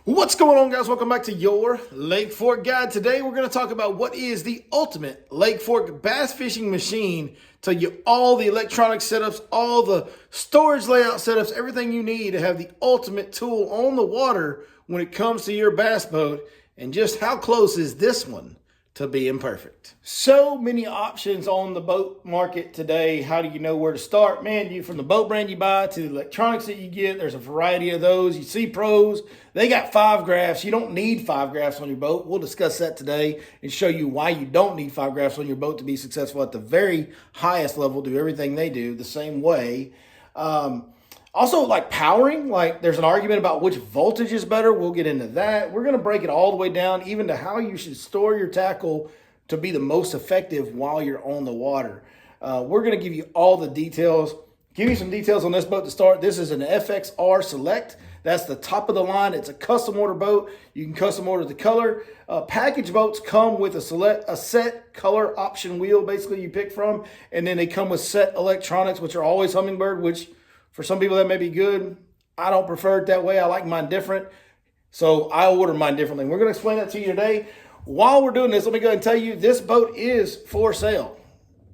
What's going on, guys? Welcome back to your Lake Fork Guide. Today we're going to talk about what is the ultimate Lake Fork bass fishing machine. Tell you all the electronic setups, all the storage layout setups, everything you need to have the ultimate tool on the water when it comes to your bass boat, and just how close is this one to being perfect. So many options on the boat market today. How do you know where to start? Man, from the boat brand you buy to the electronics that you get, there's a variety of those. You see pros, they got 5 graphs. You don't need 5 graphs on your boat. We'll discuss that today and show you why you don't need 5 graphs on your boat to be successful at the very highest level, do everything they do the same way. Also, like powering, like there's an argument about which voltage is better. We'll get into that. We're going to break it all the way down, even to how you should store your tackle to be the most effective while you're on the water. We're going to give you all the details. Give you some details on this boat to start. This is an FXR Select. That's the top of the line. It's a custom order boat. You can custom order the color. Package boats come with a set color option wheel, basically you pick from, and then they come with set electronics, which are always Humminbird, which for some people that may be good. I don't prefer it that way. I like mine different, so I order mine differently. We're going to explain that to you today. While we're doing this, let me go ahead and tell you this boat is for sale.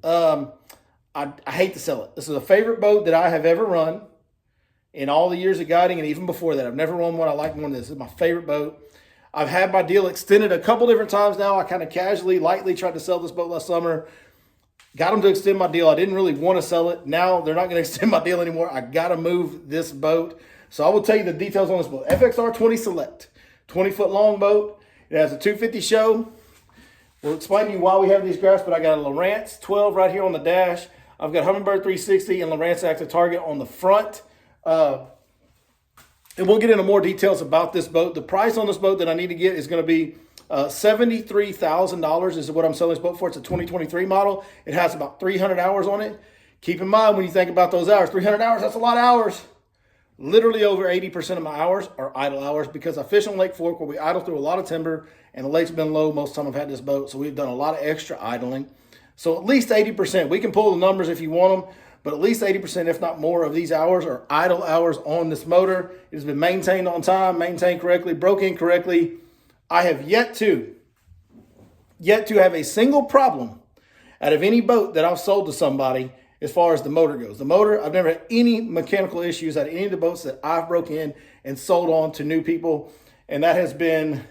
I hate to sell it. This is a favorite boat that I have ever run in all the years of guiding, and even before that. I've never run one I like more than this. This is my favorite boat. I've had my deal extended a couple different times now. I kind of casually, lightly tried to sell this boat last summer. Got them to extend my deal. I didn't really want to sell it. Now they're not going to extend my deal anymore. I got to move this boat. So I will tell you the details on this boat. FXR 20 Select, 20-foot long boat. It has a 250 show. We'll explain to you why we have these graphs, but I got a Lowrance 12 right here on the dash. I've got Humminbird 360 and Lowrance Active Target on the front. And we'll get into more details about this boat. The price on this boat that I need to get is going to be $73,000 is what I'm selling this boat for. It's a 2023 model. It has about 300 hours on it. Keep in mind when you think about those hours, 300 hours, that's a lot of hours. Literally over 80% of my hours are idle hours because I fish on Lake Fork where we idle through a lot of timber and the lake's been low most of the time I've had this boat. So we've done a lot of extra idling. So at least 80%. We can pull the numbers if you want them, but at least 80%, if not more, of these hours are idle hours on this motor. It has been maintained on time, maintained correctly, broke in correctly. I have yet to have a single problem out of any boat that I've sold to somebody as far as the motor goes. The motor, I've never had any mechanical issues out of any of the boats that I've broke in and sold on to new people. And that has been,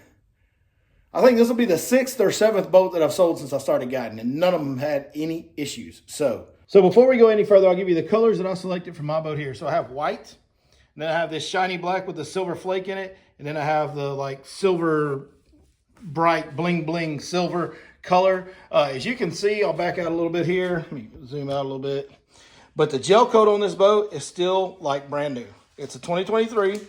I think this will be the 6th or 7th boat that I've sold since I started guiding, and none of them had any issues. So before we go any further, I'll give you the colors that I selected for my boat here. So I have white, and then I have this shiny black with the silver flake in it. And then I have the like silver, bright bling bling silver color. As you can see, I'll back out a little bit here. Let me zoom out a little bit. But the gel coat on this boat is still like brand new. It's a 2023.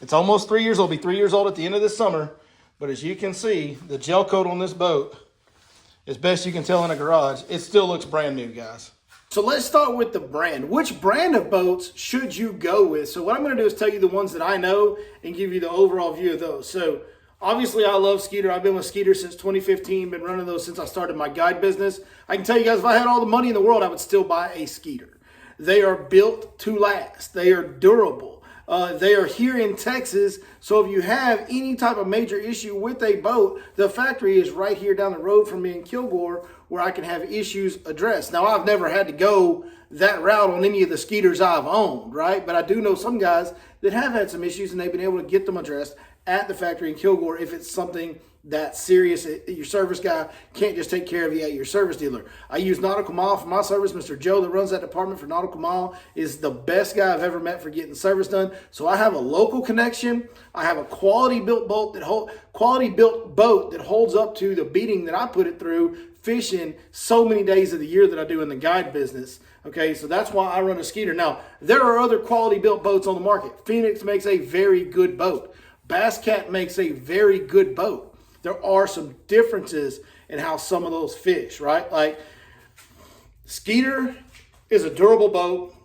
It's almost 3 years old. It'll be 3 years old at the end of this summer. But as you can see, the gel coat on this boat, as best you can tell in a garage, it still looks brand new, guys. So let's start with the brand. Which brand of boats should you go with? So what I'm going to do is tell you the ones that I know and give you the overall view of those. So obviously I love Skeeter. I've been with Skeeter since 2015, been running those since I started my guide business. I can tell you guys, if I had all the money in the world, I would still buy a Skeeter. They are built to last. They are durable. They are here in Texas, so if you have any type of major issue with a boat, the factory is right here down the road from me in Kilgore where I can have issues addressed. Now, I've never had to go that route on any of the Skeeters I've owned, right? But I do know some guys that have had some issues and they've been able to get them addressed at the factory in Kilgore if it's something that serious. Your service guy can't just take care of you at your service dealer. I use Nautical Mile for my service. Mr. Joe that runs that department for Nautical Mile is the best guy I've ever met for getting service done. So I have a local connection. I have a quality built boat that holds up to the beating that I put it through fishing so many days of the year that I do in the guide business. Okay, so that's why I run a Skeeter. Now, there are other quality built boats on the market. Phoenix makes a very good boat. Bass Cat makes a very good boat. There are some differences in how some of those fish, right? Like Skeeter is a durable boat.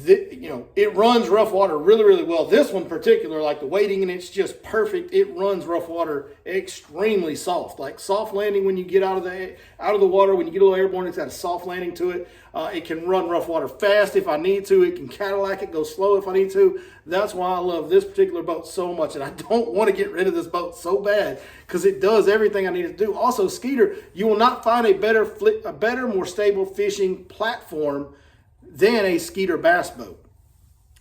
it runs rough water really, really well. This one in particular, like the weighting, and it's just perfect. It runs rough water extremely soft, like soft landing when you get out of the water. When you get a little airborne, it's got a soft landing to it. It can run rough water fast if I need to. It can Cadillac it, go slow if I need to. That's why I love this particular boat so much, and I don't want to get rid of this boat so bad because it does everything I need it to do. Also, Skeeter, you will not find a better, more stable fishing platform than a Skeeter bass boat.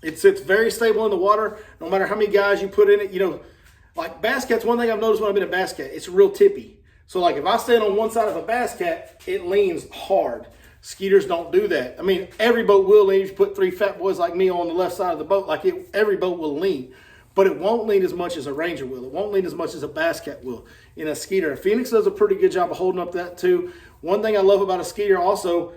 It sits very stable in the water, no matter how many guys you put in it. Like Bass Cat's, one thing I've noticed when I've been a Bass Cat, it's real tippy. So like if I stand on one side of a Bass Cat, it leans hard. Skeeters don't do that. I mean, every boat will lean. If you put three fat boys like me on the left side of the boat, every boat will lean. But it won't lean as much as a Ranger will. It won't lean as much as a Bass Cat will in a Skeeter. Phoenix does a pretty good job of holding up that too. One thing I love about a Skeeter also,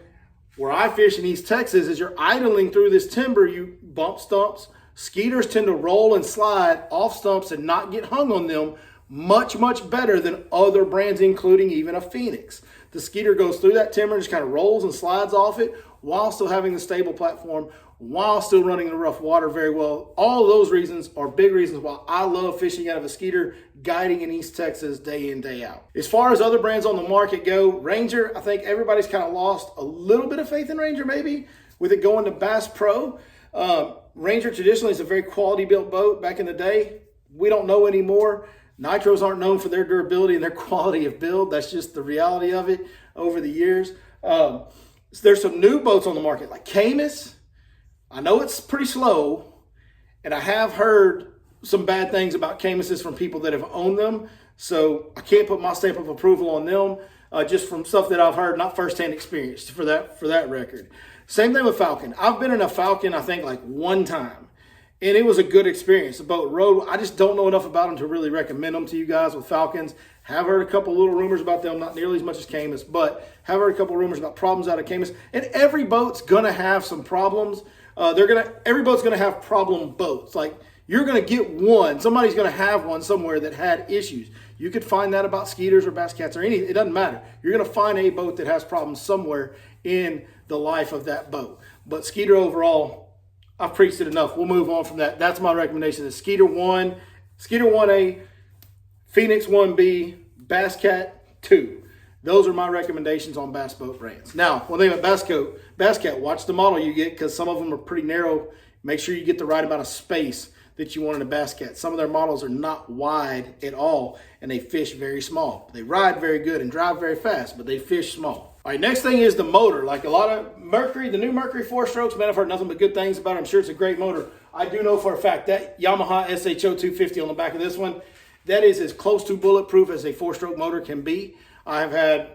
where I fish in East Texas, is you're idling through this timber, you bump stumps. Skeeters tend to roll and slide off stumps and not get hung on them much, much better than other brands, including even a Phoenix. The Skeeter goes through that timber and just kind of rolls and slides off it while still having the stable platform, while still running the rough water very well. All of those reasons are big reasons why I love fishing out of a Skeeter, guiding in East Texas day in, day out. As far as other brands on the market go, Ranger, I think everybody's kind of lost a little bit of faith in Ranger maybe with it going to Bass Pro. Ranger traditionally is a very quality built boat. Back in the day, we don't know anymore. Nitros aren't known for their durability and their quality of build. That's just the reality of it over the years. There's some new boats on the market like Camus. I know it's pretty slow, and I have heard some bad things about Camuses from people that have owned them, so I can't put my stamp of approval on them, just from stuff that I've heard, not firsthand experience for that record. Same thing with Falcon. I've been in a Falcon, I think, like one time, and it was a good experience. The boat rode. I just don't know enough about them to really recommend them to you guys with Falcons. Have heard a couple little rumors about them, not nearly as much as Camus, but have heard a couple rumors about problems out of Camus. And every boat's gonna have some problems. Every boat's gonna have problem boats. Like you're gonna get one. Somebody's gonna have one somewhere that had issues. You could find that about Skeeters or Bass Cats or anything. It doesn't matter. You're gonna find a boat that has problems somewhere in the life of that boat. But Skeeter overall, I've preached it enough. We'll move on from that. That's my recommendation. Is Skeeter 1, Skeeter 1A, Phoenix 1B, Bass Cat 2. Those are my recommendations on bass boat brands. Now, one thing about Bass Cat, watch the model you get because some of them are pretty narrow. Make sure you get the right amount of space that you want in a Bass Cat. Some of their models are not wide at all, and they fish very small. They ride very good and drive very fast, but they fish small. All right, next thing is the motor. Like a lot of Mercury, the new Mercury 4-strokes, man, I've heard nothing but good things about it. I'm sure it's a great motor. I do know for a fact that Yamaha SHO 250 on the back of this one, that is as close to bulletproof as a 4-stroke motor can be. I have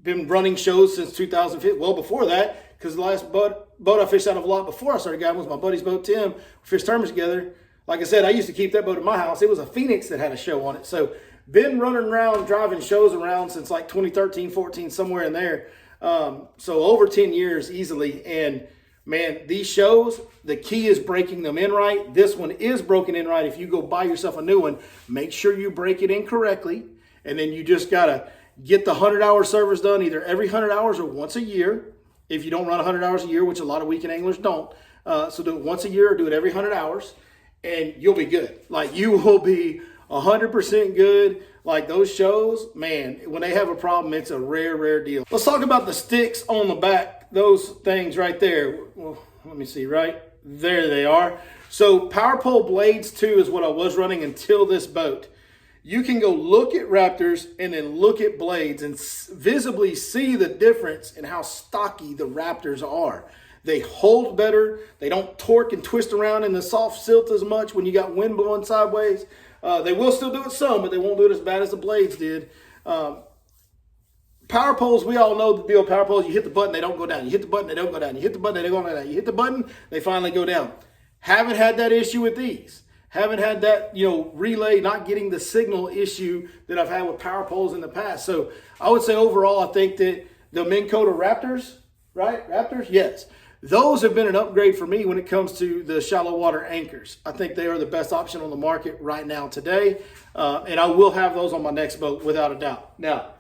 been running shows since 2015. Well, before that, because the last boat I fished out of a lot before I started guiding was my buddy's boat, Tim. We fished tournaments together. Like I said, I used to keep that boat at my house. It was a Phoenix that had a show on it. So been running around, driving shows around since like 2013, 14, somewhere in there. So over 10 years easily. And man, these shows, the key is breaking them in right. This one is broken in right. If you go buy yourself a new one, make sure you break it in correctly. And then you just got to get the 100-hour service done either every 100 hours or once a year. If you don't run 100 hours a year, which a lot of weekend anglers don't. So do it once a year or do it every 100 hours and you'll be good. Like you will be 100% good. Like those shows, man, when they have a problem, it's a rare, rare deal. Let's talk about the sticks on the back. Those things right there. Well, let me see, right? There they are. So Power Pole Blades 2 is what I was running until this boat. You can go look at Raptors and then look at blades and visibly see the difference in how stocky the Raptors are. They hold better. They don't torque and twist around in the soft silt as much when you got wind blowing sideways. They will still do it some, but they won't do it as bad as the blades did. Power poles, we all know the deal with power poles. You hit the button, they don't go down. You hit the button, they don't go down. You hit the button, they don't go down. You hit the button, they finally go down. Haven't had that issue with these. Haven't had that, relay not getting the signal issue that I've had with power poles in the past. So I would say overall, I think that the Minn Kota Raptors, right? Raptors, yes. Those have been an upgrade for me when it comes to the shallow water anchors. I think they are the best option on the market right now today. And I will have those on my next boat without a doubt. Now,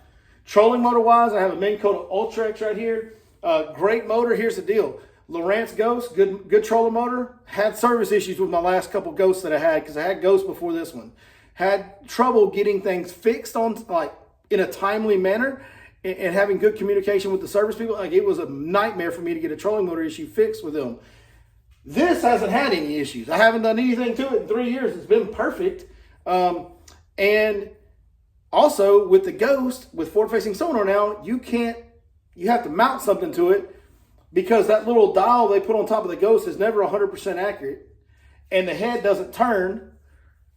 trolling motor wise, I have a Minn Kota Ultrex right here. Great motor. Here's the deal. Lowrance Ghost, good trolling motor. Had service issues with my last couple Ghosts that I had, because I had Ghosts before this one. Had trouble getting things fixed on, like, in a timely manner, and having good communication with the service people. Like, it was a nightmare for me to get a trolling motor issue fixed with them. This hasn't had any issues. I haven't done anything to it in 3 years. It's been perfect. And also with the Ghost, with forward-facing sonar now, you have to mount something to it, because that little dial they put on top of the Ghost is never 100% accurate, and the head doesn't turn.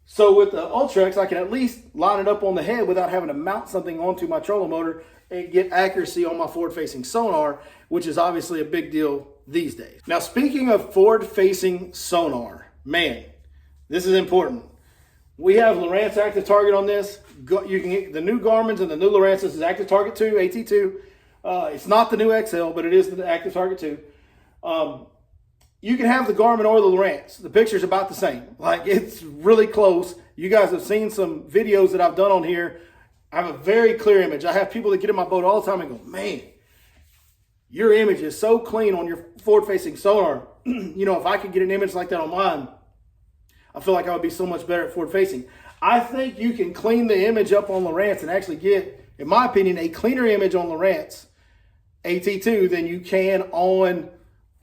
So with the Ultrex, I can at least line it up on the head without having to mount something onto my trolling motor and get accuracy on my forward-facing sonar, which is obviously a big deal these days. Now, speaking of forward-facing sonar, man, this is important. We have Lowrance Active Target on this. You can get the new Garmin's and the new Lowrance. This is Active Target 2, AT2. It's not the new XL, but it is the Active Target 2. You can have the Garmin or the Lowrance. The picture's about the same. Like, it's really close. You guys have seen some videos that I've done on here. I have a very clear image. I have people that get in my boat all the time and go, man, your image is so clean on your forward-facing sonar. You know, if I could get an image like that on mine, I feel like I would be so much better at forward-facing. I think you can clean the image up on Lowrance and actually get, in my opinion, a cleaner image on Lowrance AT2 than you can on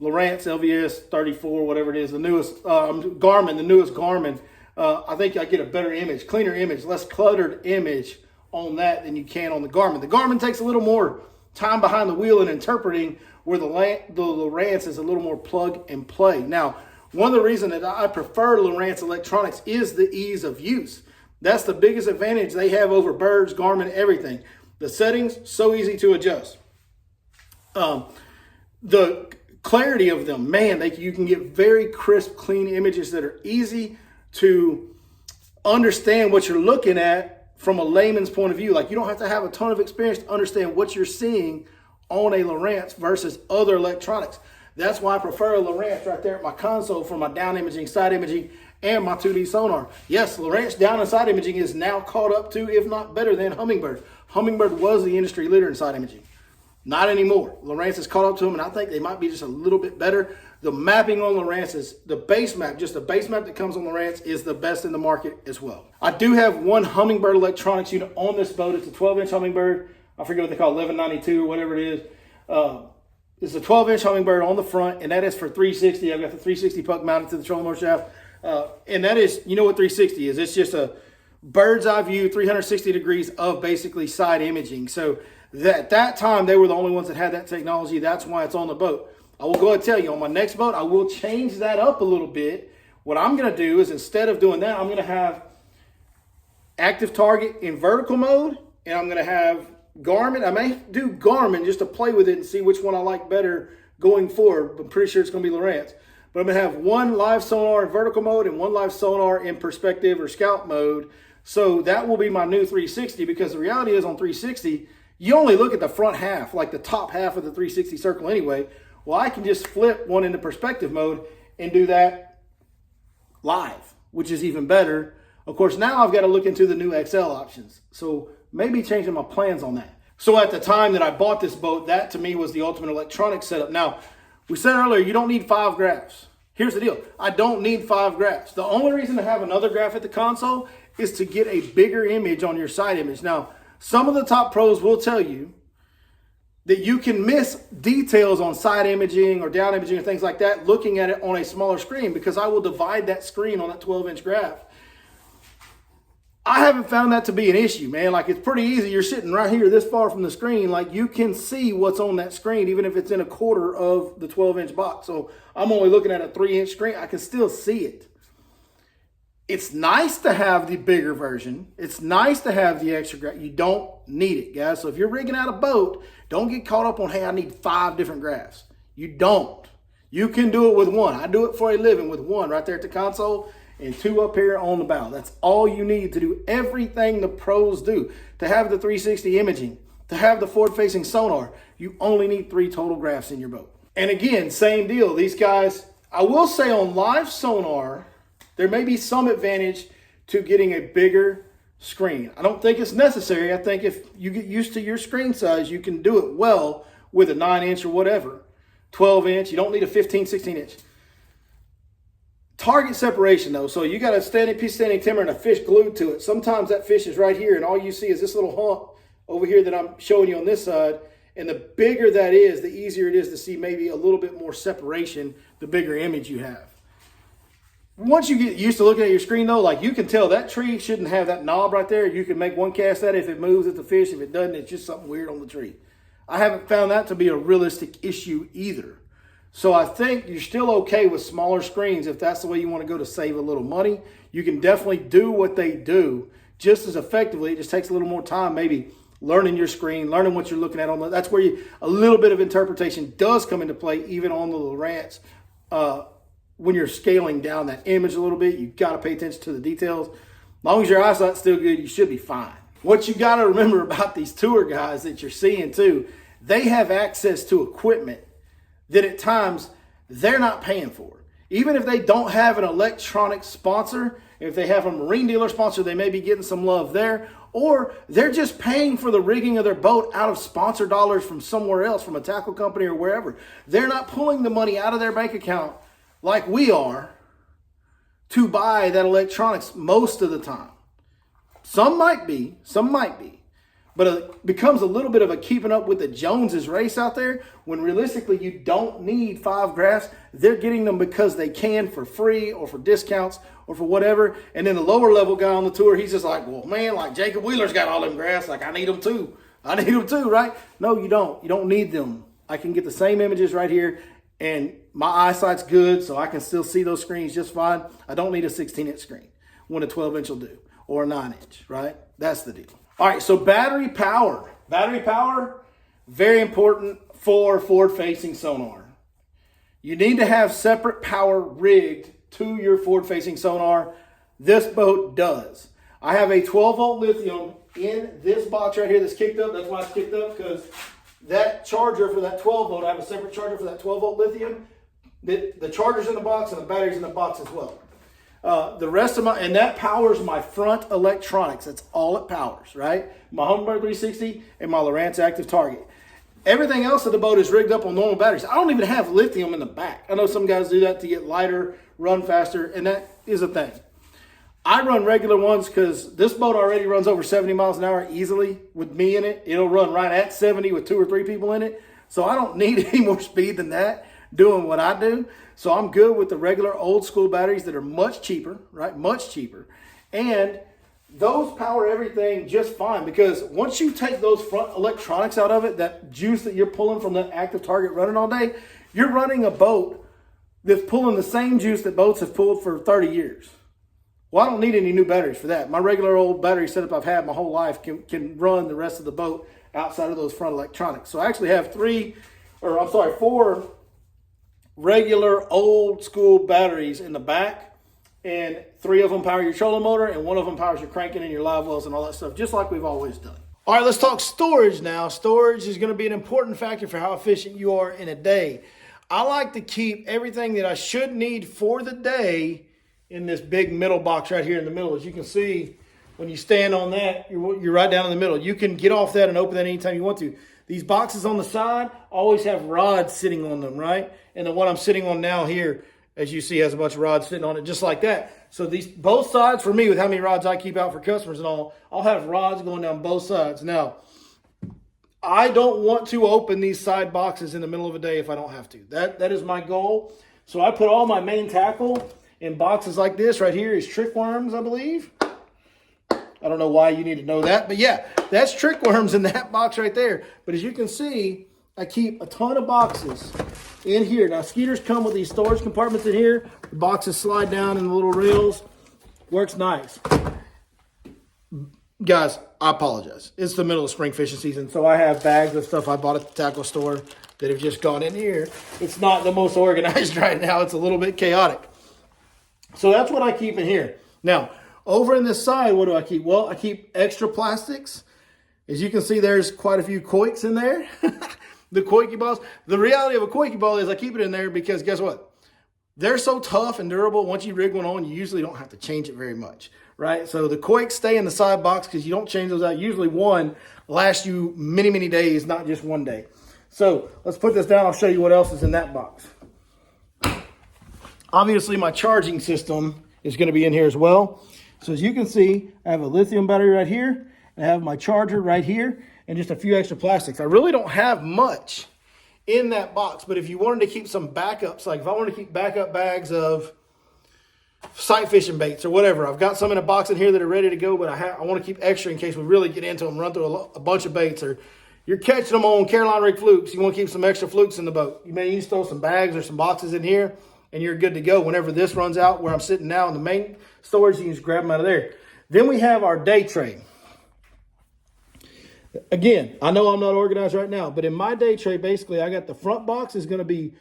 Lowrance LVS 34, whatever it is, the newest Garmin, the newest Garmin. I think I get a better image, cleaner image, less cluttered image on that than you can on the Garmin. The Garmin takes a little more time behind the wheel and interpreting, where the Lowrance is a little more plug and play. Now, one of the reasons that I prefer Lowrance electronics is the ease of use. That's the biggest advantage they have over Birds, Garmin, everything. The settings, so easy to adjust. The clarity of them, man, you can get very crisp, clean images that are easy to understand what you're looking at from a layman's point of view. Like, you don't have to have a ton of experience to understand what you're seeing on a Lowrance versus other electronics. That's why I prefer a Lowrance right there at my console for my down imaging, side imaging, and my 2D sonar. Yes, Lowrance down and side imaging is now caught up to, if not better than, Humminbird. Humminbird was the industry leader in side imaging. Not anymore. Lowrance has caught up to them, and I think they might be just a little bit better. The mapping on Lowrance is, the base map, just the base map that comes on Lowrance is the best in the market as well. I do have one Humminbird electronics unit on this boat. It's a 12-inch Humminbird. I forget what they call it, 1192 or whatever it is. It's a 12-inch Humminbird on the front, and that is for 360. I've got the 360 puck mounted to the trolling motor shaft. And that is, you know what 360 is. It's just a bird's eye view, 360 degrees of basically side imaging. So at that time, they were the only ones that had that technology. That's why it's on the boat. I will go ahead and tell you, on my next boat, I will change that up a little bit. What I'm going to do is, instead of doing that, I'm going to have Active Target in vertical mode, and I'm going to have Garmin. I may do Garmin just to play with it and see which one I like better going forward. I'm pretty sure it's going to be Lowrance. But I'm going to have one live sonar in vertical mode and one live sonar in perspective or scout mode. So that will be my new 360, because the reality is, on 360, you only look at the front half, like the top half of the 360 circle anyway. Well, I can just flip one into perspective mode and do that live, which is even better. Of course, now I've got to look into the new XL options. So maybe changing my plans on that. So at the time that I bought this boat, that to me was the ultimate electronic setup. Now, we said earlier, you don't need 5 graphs. Here's the deal. I don't need 5 graphs. The only reason to have another graph at the console is to get a bigger image on your side image. Now, some of the top pros will tell you that you can miss details on side imaging or down imaging or things like that looking at it on a smaller screen, because I will divide that screen on that 12-inch graph. I haven't found that to be an issue, man. Like, it's pretty easy. You're sitting right here this far from the screen. Like, you can see what's on that screen, even if it's in a quarter of the 12-inch box. So I'm only looking at a 3-inch screen. I can still see it. It's nice to have the bigger version. It's nice to have the extra graph. You don't need it, guys. So if you're rigging out a boat, don't get caught up on, hey, I need 5 different graphs. You don't. You can do it with one. I do it for a living with one right there at the console and 2 up here on the bow. That's all you need to do everything the pros do. To have the 360 imaging, to have the forward-facing sonar, you only need 3 total graphs in your boat. And again, same deal. These guys, I will say, on live sonar, there may be some advantage to getting a bigger screen. I don't think it's necessary. I think if you get used to your screen size, you can do it well with a 9-inch or whatever. 12 inch. You don't need a 15, 16 inch. Target separation though. So you got a piece of standing timber and a fish glued to it. Sometimes that fish is right here and all you see is this little hump over here that I'm showing you on this side. And the bigger that is, the easier it is to see maybe a little bit more separation, the bigger image you have. Once you get used to looking at your screen though, like you can tell that tree shouldn't have that knob right there. You can make one cast at it. If it moves, it's a fish. If it doesn't, it's just something weird on the tree. I haven't found that to be a realistic issue either. So I think you're still okay with smaller screens if that's the way you want to go to save a little money. You can definitely do what they do just as effectively. It just takes a little more time, maybe learning your screen, learning what you're looking at on the, that's where a little bit of interpretation does come into play, even on the Lowrance. When you're scaling down that image a little bit, you've got to pay attention to the details. As long as your eyesight's still good, you should be fine. What you got to remember about these tour guys that you're seeing too, they have access to equipment that at times they're not paying for. Even if they don't have an electronic sponsor, if they have a marine dealer sponsor, they may be getting some love there, or they're just paying for the rigging of their boat out of sponsor dollars from somewhere else, from a tackle company or wherever. They're not pulling the money out of their bank account like we are to buy that electronics most of the time. Some might be, but it becomes a little bit of a keeping up with the Joneses race out there when realistically you don't need 5 graphs. They're getting them because they can for free or for discounts or for whatever. And then the lower level guy on the tour, he's just like, well, man, like Jacob Wheeler's got all them graphs. Like I need them too. Right? No, you don't. You don't need them. I can get the same images right here and my eyesight's good, so I can still see those screens just fine. I don't need a 16-inch screen when a 12-inch will do, or a 9-inch, right? That's the deal. All right, so battery power. Battery power, very important for forward-facing sonar. You need to have separate power rigged to your forward-facing sonar. This boat does. I have a 12-volt lithium in this box right here that's kicked up. That's why it's kicked up, because that charger for that 12-volt, I have a separate charger for that 12-volt lithium. The charger's in the box and the battery's in the box as well. The rest of and that powers my front electronics. That's all it powers, right? My Humminbird 360 and my Lowrance Active Target. Everything else of the boat is rigged up on normal batteries. I don't even have lithium in the back. I know some guys do that to get lighter, run faster, and that is a thing. I run regular ones because this boat already runs over 70 miles an hour easily with me in it. It'll run right at 70 with 2 or 3 people in it. So I don't need any more speed than that doing what I do. So I'm good with the regular old school batteries that are much cheaper, right? Much cheaper. And those power everything just fine, because once you take those front electronics out of it, that juice that you're pulling from that active target running all day, you're running a boat that's pulling the same juice that boats have pulled for 30 years. Well, I don't need any new batteries for that. My regular old battery setup I've had my whole life can run the rest of the boat outside of those front electronics. So I actually have 4 regular old school batteries in the back, and 3 of them power your trolling motor and 1 of them powers your cranking and your live wells and all that stuff, just like we've always done. All right, let's talk storage now. Storage is going to be an important factor for how efficient you are in a day. I like to keep everything that I should need for the day in this big middle box right here in the middle. As you can see, when you stand on that, you're right down in the middle. You can get off that and open that anytime you want to. These boxes on the side always have rods sitting on them, right? And the one I'm sitting on now here, as you see, has a bunch of rods sitting on it just like that. So these both sides, for me, with how many rods I keep out for customers and all, I'll have rods going down both sides. Now, I don't want to open these side boxes in the middle of a day if I don't have to. That is my goal. So I put all my main tackle in boxes like this. Right here is trick worms, I believe. I don't know why you need to know that, but yeah, that's trick worms in that box right there. But as you can see, I keep a ton of boxes in here. Now, Skeeters come with these storage compartments in here. The boxes slide down in the little rails. Works nice. Guys, I apologize. It's the middle of spring fishing season, so I have bags of stuff I bought at the tackle store that have just gone in here. It's not the most organized right now. It's a little bit chaotic. So that's what I keep in here. Now, over in this side, what do I keep? Well, I keep extra plastics. As you can see, there's quite a few koiks in there. The koiky balls. The reality of a koiky ball is I keep it in there because guess what? They're so tough and durable. Once you rig one on, you usually don't have to change it very much, right? So the koiks stay in the side box because you don't change those out. Usually one lasts you many, many days, not just one day. So let's put this down. I'll show you what else is in that box. Obviously, my charging system is going to be in here as well. So as you can see, I have a lithium battery right here. I have my charger right here and just a few extra plastics. I really don't have much in that box, but if you wanted to keep some backups, like if I wanted to keep backup bags of sight fishing baits or whatever, I've got some in a box in here that are ready to go, but I want to keep extra in case we really get into them, run through a bunch of baits, or you're catching them on Carolina rig flukes. You want to keep some extra flukes in the boat. You may use throw some bags or some boxes in here, and you're good to go. Whenever this runs out, where I'm sitting now in the main storage, you can just grab them out of there. Then we have our day tray. Again, I know I'm not organized right now, but in my day tray, basically, I got the front box is going to be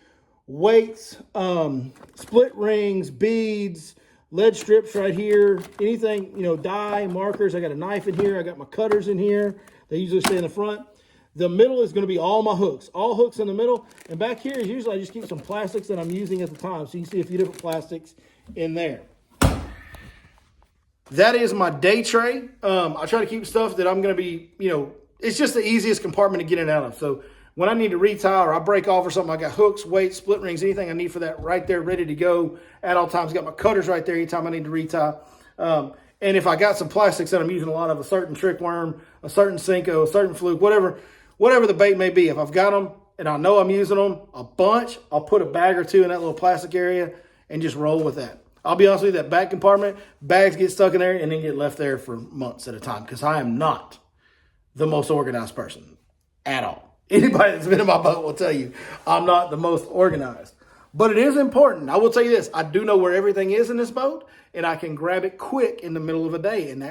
weights, split rings, beads, lead strips right here, anything, you know, dye, markers. I got a knife in here. I got my cutters in here. They usually stay in the front. The middle is going to be all my hooks, all hooks in the middle. And back here is usually I just keep some plastics that I'm using at the time. So you can see a few different plastics in there. That is my day tray. I try to keep stuff that I'm going to be, you know, it's just the easiest compartment to get in and out of. So when I need to retie or I break off or something, I got hooks, weights, split rings, anything I need for that right there, ready to go at all times. Got my cutters right there anytime I need to retie. And if I got some plastics that I'm using a lot of, a certain trick worm, a certain Cinco, a certain fluke, whatever the bait may be, if I've got them and I know I'm using them a bunch, I'll put a bag or two in that little plastic area and just roll with that. I'll be honest with you, that back compartment, bags get stuck in there and then get left there for months at a time because I am not the most organized person at all. Anybody that's been in my boat will tell you I'm not the most organized. But it is important. I will tell you this. I do know where everything is in this boat, and I can grab it quick in the middle of a day. And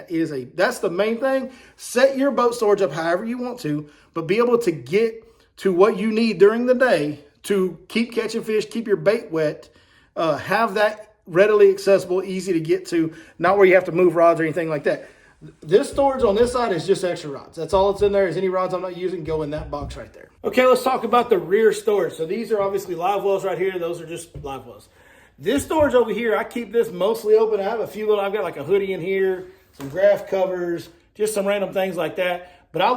that's the main thing. Set your boat storage up however you want to, but be able to get to what you need during the day to keep catching fish, keep your bait wet, have that readily accessible, easy to get to, not where you have to move rods or anything like that. This storage on this side is just extra rods. That's all that's in there. Is any rods I'm not using go in that box right there. Okay, let's talk about the rear storage. So these are obviously live wells right here. Those are just live wells. This storage over here, I keep this mostly open. I have a few I've got like a hoodie in here, some graph covers, just some random things like that. But I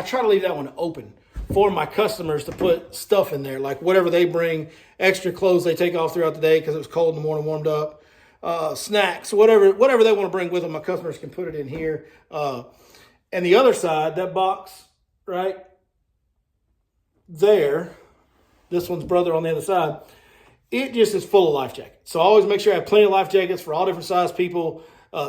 try to leave that one open for my customers to put stuff in there, like whatever they bring, extra clothes they take off throughout the day because it was cold in the morning, warmed up. Snacks, whatever they want to bring with them, my customers can put it in here. And the other side, that box right there, this one's brother on the other side, it just is full of life jackets. So I always make sure I have plenty of life jackets for all different size people,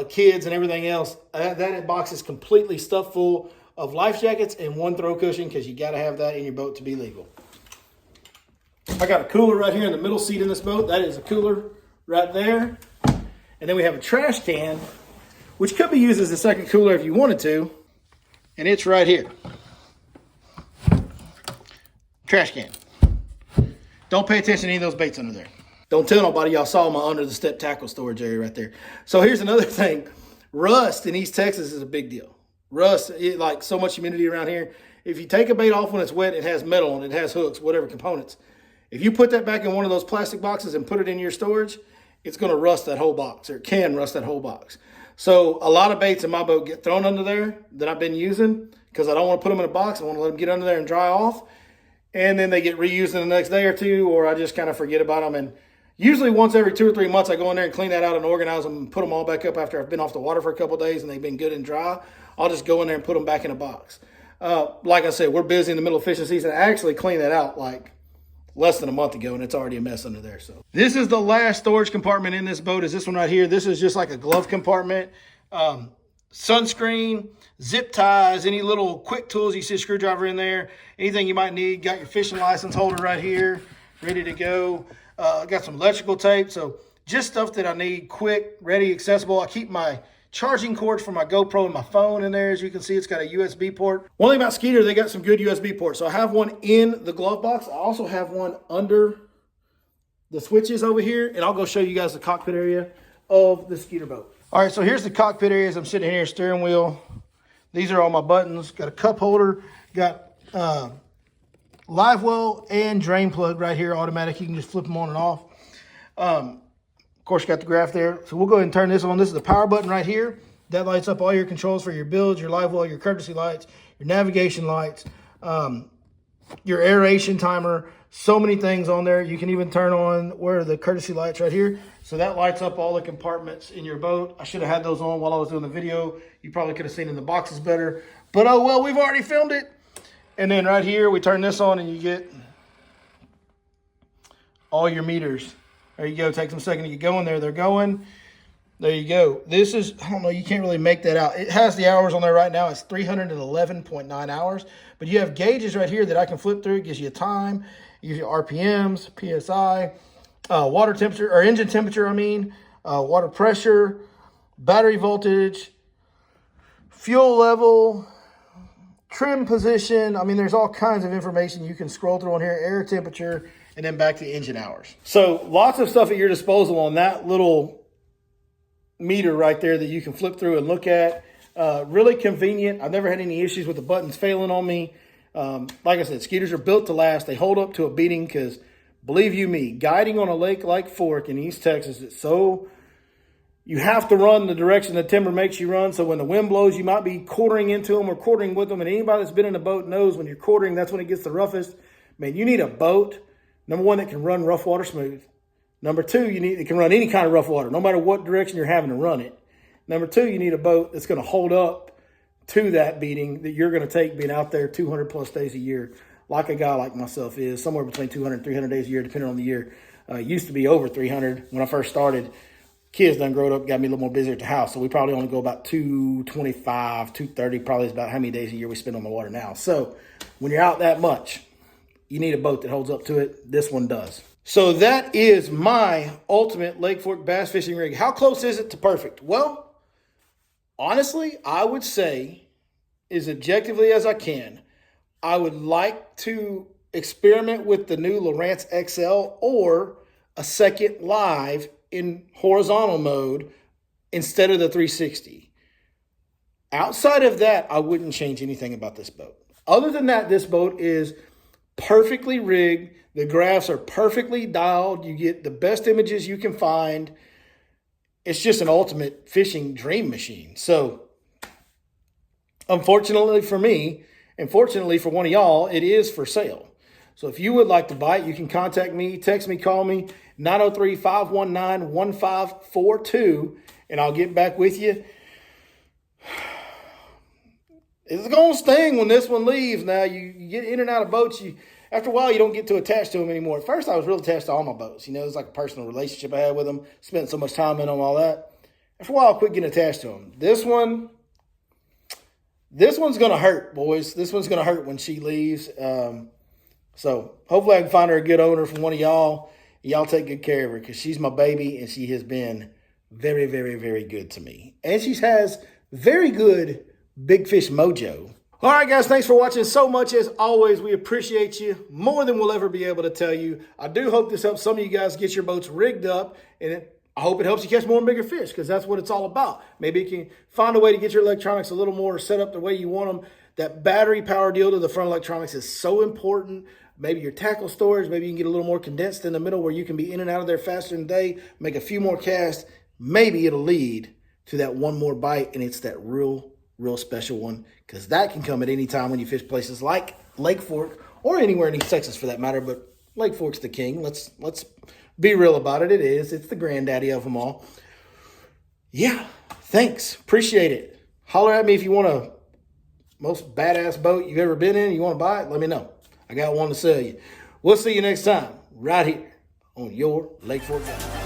kids and everything else. That box is completely stuffed full of life jackets and one throw cushion because you got to have that in your boat to be legal. I got a cooler right here in the middle seat in this boat. That is a cooler right there. And then we have a trash can, which could be used as a second cooler if you wanted to. And it's right here. Trash can. Don't pay attention to any of those baits under there. Don't tell nobody y'all saw my under the step tackle storage area right there. So here's another thing. Rust in East Texas is a big deal. Rust, like so much humidity around here. If you take a bait off when it's wet, it has metal on it, it has hooks, whatever components. If you put that back in one of those plastic boxes and put it in your storage, it's going to rust that whole box, or it can rust that whole box. So a lot of baits in my boat get thrown under there that I've been using because I don't want to put them in a box. I want to let them get under there and dry off. And then they get reused in the next day or two, or I just kind of forget about them. And usually once every 2 or 3 months, I go in there and clean that out and organize them and put them all back up after I've been off the water for a couple of days and they've been good and dry. I'll just go in there and put them back in a box. Like I said, we're busy in the middle of fishing season. I actually cleaned that out like less than a month ago, and it's already a mess under there. So this is the last storage compartment in this boat, is this one right here. This is just like a glove compartment. Sunscreen, zip ties, any little quick tools. You see a screwdriver in there, anything you might need. Got your fishing license holder right here, ready to go. Got some electrical tape. So just stuff that I need quick, ready, accessible. I keep my charging cords for my GoPro and my phone in there. As you can see, it's got a USB port. One thing about Skeeter, they got some good USB ports. So I have one in the glove box. I also have one under the switches over here, and I'll go show you guys the cockpit area of the Skeeter boat. All right, so here's the cockpit area as I'm sitting here, steering wheel. These are all my buttons. Got a cup holder, got live well and drain plug right here, automatic. You can just flip them on and off. Of course, you got the graph there. So we'll go ahead and turn this on. This is the power button right here. That lights up all your controls for your builds, your live well, your courtesy lights, your navigation lights. your aeration timer, so many things on there. You can even turn on where are the courtesy lights right here. So that lights up all the compartments in your boat. I should have had those on while I was doing the video. You probably could have seen in the boxes better, but oh well, we've already filmed it. And then right here, we turn this on and you get all your meters. There you go. Takes them a second to get going there. They're going. There you go. This is, I don't know, you can't really make that out. It has the hours on there right now. It's 311.9 hours. But you have gauges right here that I can flip through. It gives you a time, gives you RPMs, PSI, water temperature, or engine temperature, water pressure, battery voltage, fuel level, trim position. I mean, there's all kinds of information you can scroll through on here, air temperature, and then back to engine hours. So lots of stuff at your disposal on that little meter right there that you can flip through and look at. Really convenient. I've never had any issues with the buttons failing on me. Like I said, Skeeters are built to last. They hold up to a beating because, believe you me, guiding on a lake like Fork in East Texas, it's so, you have to run the direction the timber makes you run. So when the wind blows, you might be quartering into them or quartering with them. And anybody that's been in a boat knows when you're quartering, that's when it gets the roughest. Man, you need a boat, number one, that can run rough water smooth. Number two, it can run any kind of rough water, no matter what direction you're having to run it. Number two, you need a boat that's going to hold up to that beating that you're going to take being out there 200 plus days a year, like a guy like myself is, somewhere between 200 and 300 days a year, depending on the year. Used to be over 300 when I first started. Kids done growed up, got me a little more busy at the house, so we probably only go about 225, 230, probably is about how many days a year we spend on the water now. So when you're out that much, you need a boat that holds up to it. This one does. So that is my ultimate Lake Fork bass fishing rig. How close is it to perfect? Well, honestly, I would say, as objectively as I can, I would like to experiment with the new Lowrance XL or a second live in horizontal mode instead of the 360. Outside of that, I wouldn't change anything about this boat. Other than that, this boat is perfectly rigged. The graphs are perfectly dialed. You get the best images you can find. It's just an ultimate fishing dream machine. So, unfortunately for me, and fortunately for one of y'all, it is for sale. So if you would like to buy it, you can contact me, text me, call me, 903-519-1542, and I'll get back with you. It's going to sting when this one leaves. Now, you get in and out of boats. After a while, you don't get too attached to them anymore. At first, I was real attached to all my boats. You know, it's like a personal relationship I had with them. Spent so much time in them, all that. After a while, I quit getting attached to them. This one's going to hurt, boys. This one's going to hurt when she leaves. So hopefully I can find her a good owner from one of y'all. Y'all take good care of her because she's my baby and she has been very, very, very good to me. And she has very good big fish mojo. All right, guys, thanks for watching so much. As always, we appreciate you more than we'll ever be able to tell you. I do hope this helps some of you guys get your boats rigged up, and I hope it helps you catch more and bigger fish because that's what it's all about. Maybe you can find a way to get your electronics a little more set up the way you want them. That battery power deal to the front electronics is so important. Maybe your tackle storage, maybe you can get a little more condensed in the middle where you can be in and out of there faster in the day, make a few more casts. Maybe it'll lead to that one more bite, and it's that real special one because that can come at any time when you fish places like Lake Fork or anywhere in East Texas for that matter. But Lake Fork's the king. Let's be real about it. It is. It's the granddaddy of them all. Yeah, thanks. Appreciate it. Holler at me if you want a most badass boat you've ever been in. You want to buy it? Let me know. I got one to sell you. We'll see you next time right here on your Lake Fork Guide.